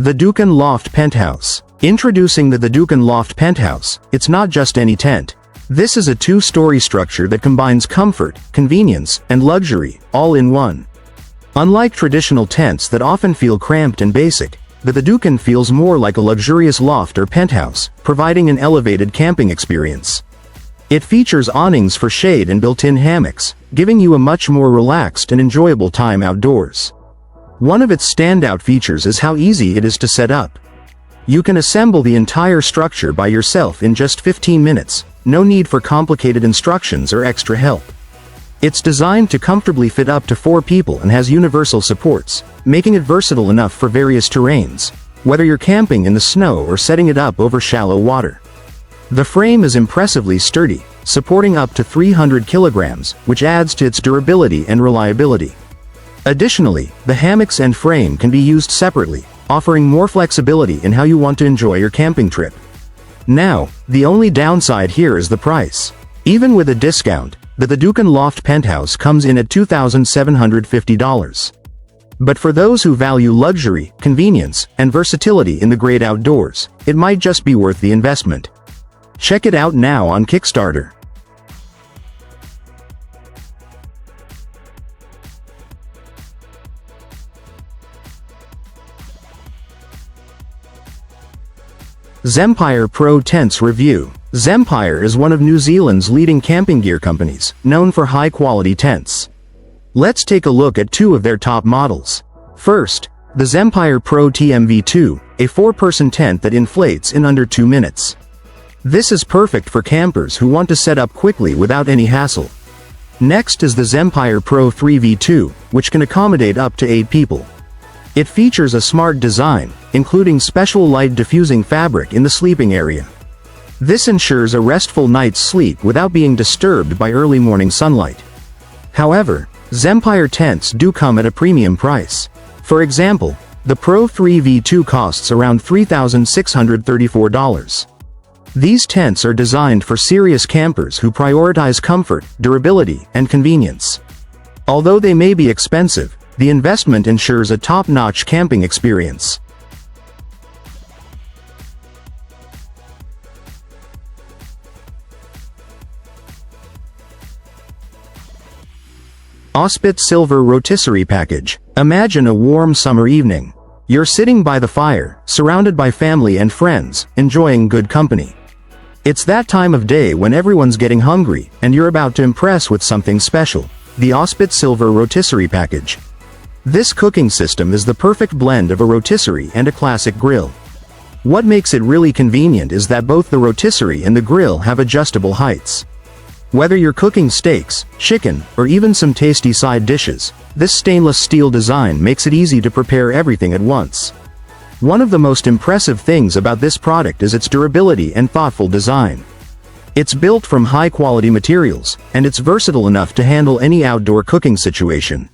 THEDOOKAN Loft Penthouse. Introducing the THEDOOKAN Loft Penthouse. It's not just any tent. This is a two-story structure that combines comfort, convenience, and luxury, all in one. Unlike traditional tents that often feel cramped and basic, the THEDOOKAN feels more like a luxurious loft or penthouse, providing an elevated camping experience. It features awnings for shade and built-in hammocks, giving you a much more relaxed and enjoyable time outdoors. One of its standout features is how easy it is to set up. You can assemble the entire structure by yourself in just 15 minutes, no need for complicated instructions or extra help. It's designed to comfortably fit up to 4 people and has universal supports, making it versatile enough for various terrains, whether you're camping in the snow or setting it up over shallow water. The frame is impressively sturdy, supporting up to 300 kilograms, which adds to its durability and reliability. Additionally, the hammocks and frame can be used separately, offering more flexibility in how you want to enjoy your camping trip. Now, the only downside here is the price. Even with a discount, the THEDOOKAN Loft Penthouse comes in at $2,750. But for those who value luxury, convenience, and versatility in the great outdoors, it might just be worth the investment. Check it out now on Kickstarter. Zempire Pro Tents Review. Zempire is one of New Zealand's leading camping gear companies, known for high-quality tents. Let's take a look at 2 of their top models. First, the Zempire Pro TMV2, a 4-person tent that inflates in under 2 minutes. This is perfect for campers who want to set up quickly without any hassle. Next is the Zempire Pro 3V2, which can accommodate up to 8 people. It features a smart design, including special light diffusing fabric in the sleeping area. This ensures a restful night's sleep without being disturbed by early morning sunlight. However, Zempire tents do come at a premium price. For example, the Pro 3V2 costs around $3,634. These tents are designed for serious campers who prioritize comfort, durability, and convenience. Although they may be expensive, the investment ensures a top-notch camping experience. Auspit Silver Rotisserie Package. Imagine a warm summer evening. You're sitting by the fire, surrounded by family and friends, enjoying good company. It's that time of day when everyone's getting hungry, and you're about to impress with something special. The Auspit Silver Rotisserie Package. This cooking system is the perfect blend of a rotisserie and a classic grill. What makes it really convenient is that both the rotisserie and the grill have adjustable heights. Whether you're cooking steaks, chicken, or even some tasty side dishes, this stainless steel design makes it easy to prepare everything at once. One of the most impressive things about this product is its durability and thoughtful design. It's built from high-quality materials, and it's versatile enough to handle any outdoor cooking situation.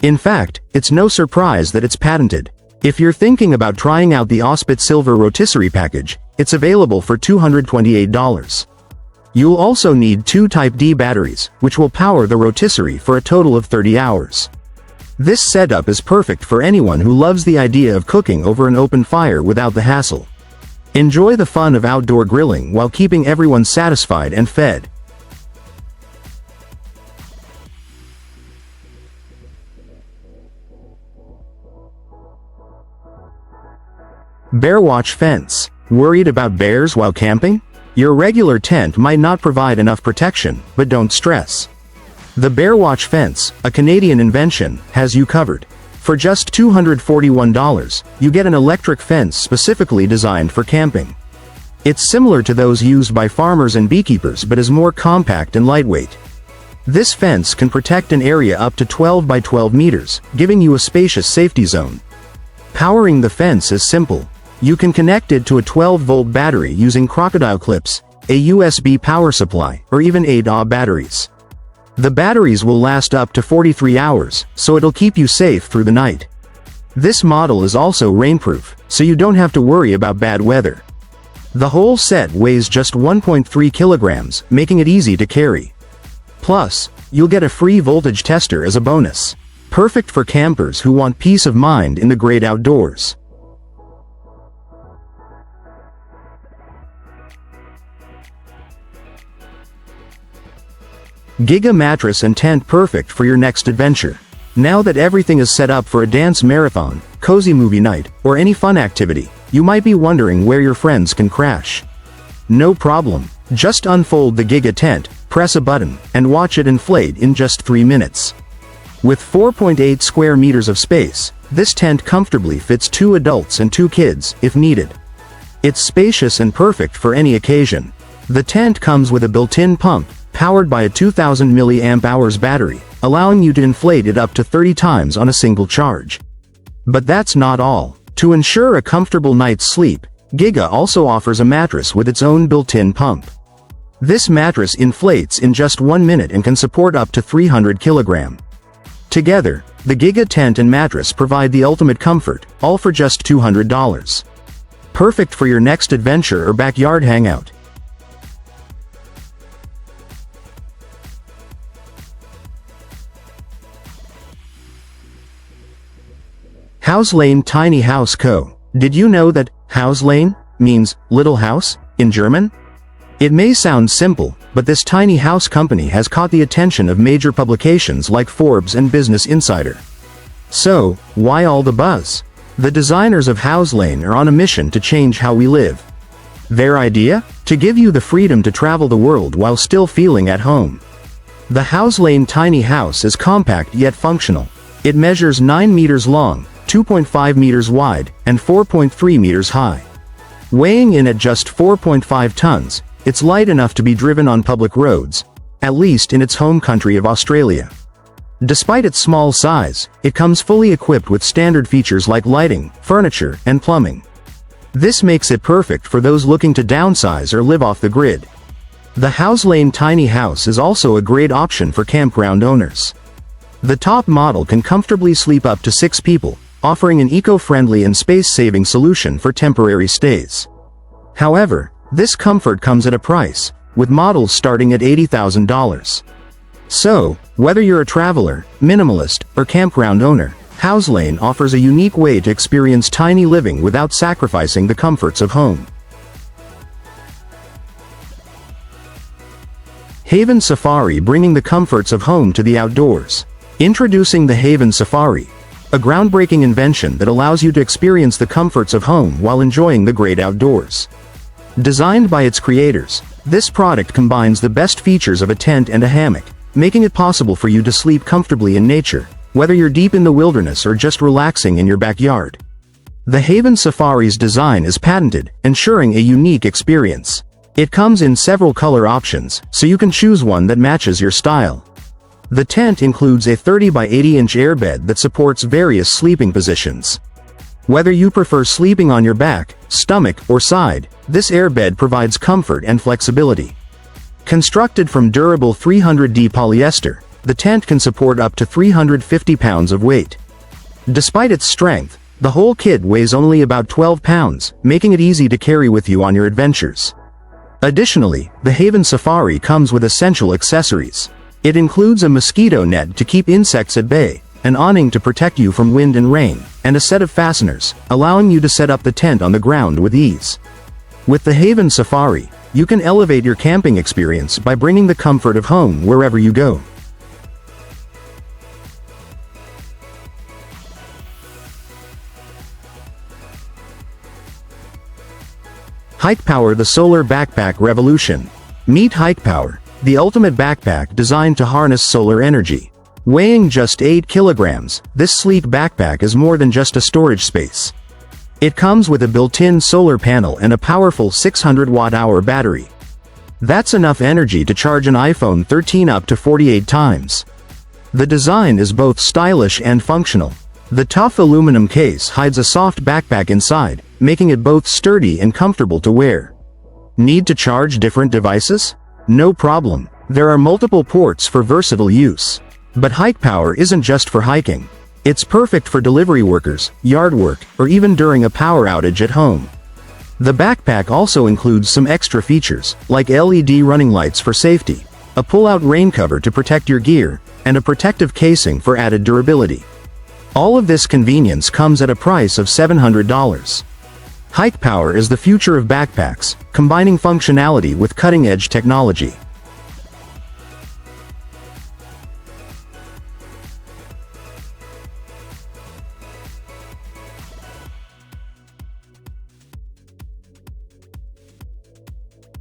In fact, it's no surprise that it's patented. If you're thinking about trying out the Auspit Silver Rotisserie Package, it's available for $228. You'll also need 2 Type D batteries, which will power the rotisserie for a total of 30 hours. This setup is perfect for anyone who loves the idea of cooking over an open fire without the hassle. Enjoy the fun of outdoor grilling while keeping everyone satisfied and fed. Bearwatch Fence. Worried about bears while camping? Your regular tent might not provide enough protection, but don't stress. The Bearwatch Fence, a Canadian invention, has you covered. For just $241, you get an electric fence specifically designed for camping. It's similar to those used by farmers and beekeepers but is more compact and lightweight. This fence can protect an area up to 12 by 12 meters, giving you a spacious safety zone. Powering the fence is simple. You can connect it to a 12-volt battery using crocodile clips, a USB power supply, or even 8Ah batteries. The batteries will last up to 43 hours, so it'll keep you safe through the night. This model is also rainproof, so you don't have to worry about bad weather. The whole set weighs just 1.3 kilograms, making it easy to carry. Plus, you'll get a free voltage tester as a bonus. Perfect for campers who want peace of mind in the great outdoors. Giga mattress and tent perfect for your next adventure. Now that everything is set up for a dance marathon, cozy movie night, or any fun activity, you might be wondering where your friends can crash. No problem. Just unfold the Giga tent, press a button, and watch it inflate in just 3 minutes. With 4.8 square meters of space, this tent comfortably fits 2 adults and 2 kids, if needed. It's spacious and perfect for any occasion. The tent comes with a built-in pump, powered by a 2000 mAh battery, allowing you to inflate it up to 30 times on a single charge. But that's not all. To ensure a comfortable night's sleep, Giga also offers a mattress with its own built-in pump. This mattress inflates in just 1 minute and can support up to 300 kilograms. Together, the Giga tent and mattress provide the ultimate comfort, all for just $200. Perfect for your next adventure or backyard hangout. Häuslein Tiny House Co. Did you know that Häuslein means little house in German? It may sound simple, but this tiny house company has caught the attention of major publications like Forbes and Business Insider. So, why all the buzz? The designers of Häuslein are on a mission to change how we live. Their idea? To give you the freedom to travel the world while still feeling at home. The Häuslein tiny house is compact yet functional. It measures 9 meters long, 2.5 meters wide, and 4.3 meters high. Weighing in at just 4.5 tons, it's light enough to be driven on public roads, at least in its home country of Australia. Despite its small size, it comes fully equipped with standard features like lighting, furniture, and plumbing. This makes it perfect for those looking to downsize or live off the grid. The Häuslein tiny house is also a great option for campground owners. The top model can comfortably sleep up to 6 people, offering an eco-friendly and space-saving solution for temporary stays. However, this comfort comes at a price, with models starting at $80,000. So, whether you're a traveler, minimalist, or campground owner, Häuslein offers a unique way to experience tiny living without sacrificing the comforts of home. Haven Safari, bringing the comforts of home to the outdoors. Introducing the Haven Safari, a groundbreaking invention that allows you to experience the comforts of home while enjoying the great outdoors. Designed by its creators, this product combines the best features of a tent and a hammock, making it possible for you to sleep comfortably in nature, whether you're deep in the wilderness or just relaxing in your backyard. The Haven Safari's design is patented, ensuring a unique experience. It comes in several color options, so you can choose one that matches your style. The tent includes a 30 by 80-inch airbed that supports various sleeping positions. Whether you prefer sleeping on your back, stomach, or side, this airbed provides comfort and flexibility. Constructed from durable 300D polyester, the tent can support up to 350 pounds of weight. Despite its strength, the whole kit weighs only about 12 pounds, making it easy to carry with you on your adventures. Additionally, the Haven Safari comes with essential accessories. It includes a mosquito net to keep insects at bay, an awning to protect you from wind and rain, and a set of fasteners, allowing you to set up the tent on the ground with ease. With the Haven Safari, you can elevate your camping experience by bringing the comfort of home wherever you go. HIKERPOWER, the solar backpack revolution. Meet HIKERPOWER, the ultimate backpack designed to harness solar energy. Weighing just 8 kilograms, this sleek backpack is more than just a storage space. It comes with a built-in solar panel and a powerful 600 watt-hour battery. That's enough energy to charge an iPhone 13 up to 48 times. The design is both stylish and functional. The tough aluminum case hides a soft backpack inside, making it both sturdy and comfortable to wear. Need to charge different devices? No problem. There are multiple ports for versatile use. But HIKERPOWER isn't just for hiking. It's perfect for delivery workers, yard work, or even during a power outage at home. The backpack also includes some extra features, like LED running lights for safety, a pull-out rain cover to protect your gear, and a protective casing for added durability. All of this convenience comes at a price of $700. HIKERPOWER is the future of backpacks, combining functionality with cutting-edge technology.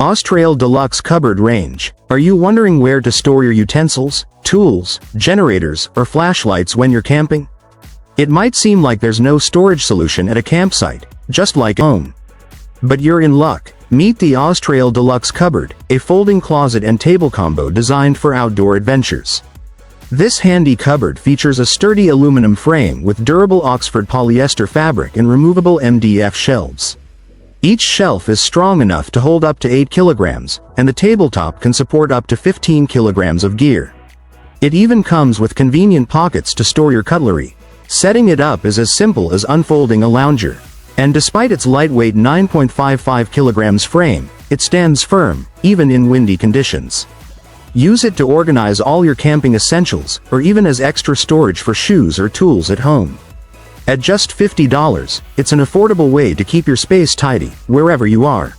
OZtrail Deluxe Cupboard Range. Are you wondering where to store your utensils, tools, generators, or flashlights when you're camping? It might seem like there's no storage solution at a campsite, just like home. But you're in luck. Meet the OZtrail Deluxe Cupboard, a folding closet and table combo designed for outdoor adventures. This handy cupboard features a sturdy aluminum frame with durable Oxford polyester fabric and removable MDF shelves. Each shelf is strong enough to hold up to 8 kilograms, and the tabletop can support up to 15 kilograms of gear. It even comes with convenient pockets to store your cutlery. Setting it up is as simple as unfolding a lounger. And despite its lightweight 9.55 kilograms frame, it stands firm, even in windy conditions. Use it to organize all your camping essentials, or even as extra storage for shoes or tools at home. At just $50, it's an affordable way to keep your space tidy, wherever you are.